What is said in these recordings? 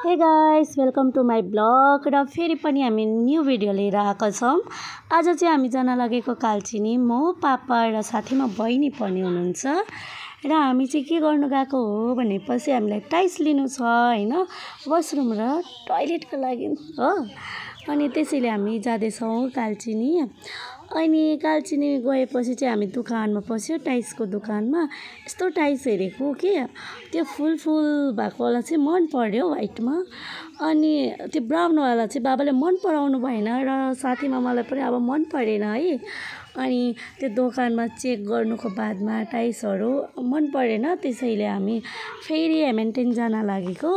हे guys welcome to my vlog र फेरि पनि हामी न्यू भिडियो लिएर आएको छौँ। आज चाहिँ हामी जान लागेको कालचिनी म पापा र साथीमा बहिनी पनि हुनुहुन्छ र हामी चाहिँ के गर्नु गएको हो भनेपछि हामीलाई टाइल्स लिनु छ हैन, वासरुम र टोयलेटको लागि हो। अनि त्यसैले हामी जाँदैछौँ कालचिनी। अनि कालचिनी गएपछि चाहिँ हामी दुकानमा पस्यो, टाइल्सको दुकानमा। यस्तो टाइल्स हेरेको के त्यो फुल भएकोवाला चाहिँ मन पर्यो व्हाइटमा, अनि त्यो ब्राउनवाला चाहिँ बाबाले मन पराउनु भएन र साथीमा मलाई पनि अब मन परेन है। अनि त्यो दोकानमा चेक गर्नुको बादमा टाइल्सहरू मन परेन, त्यसैले हामी फेरि हेमिल्टन जान लागेको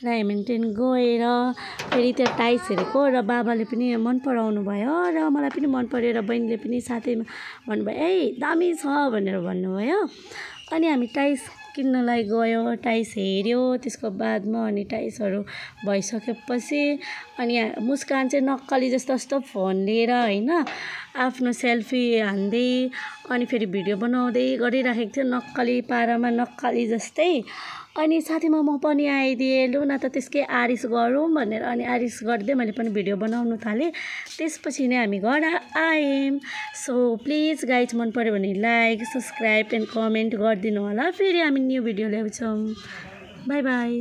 र हेमिल्टन गएर फेरि त्यो टाइल्स हेरेको र बाबाले पनि मन पराउनु भयो र मलाई पनि मन पर्यो र बहिनीले पनि साथैमा भन्नुभयो ए दामी छ भनेर भन्नुभयो। अनि हामी टाइल्स किन्नलाई गयो, टाइल्स हेऱ्यो, त्यसको बादमा अनि टाइल्सहरू भइसकेपछि अनि मुस्कान चाहिँ नक्कली जस्तो फोन लिएर हैन आफ्नो सेल्फी हान्दै अनि फेरि भिडियो बनाउँदै गरिराखेको थियो, नक्कली पारामा नक्कली जस्तै। अनि साथीमा म पनि आइदिएँ, लु न त त्यसकै आरिस गरौँ भनेर अनि आरिस गर्दै मैले पनि भिडियो बनाउनु थालेँ। त्यसपछि नै हामी घर आयौँ। सो प्लिज गाइज मन पऱ्यो भने लाइक सब्सक्राइब एन्ड कमेन्ट गरिदिनु होला। फेरि हामी न्यू भिडियो ल्याउँछौँ। By by.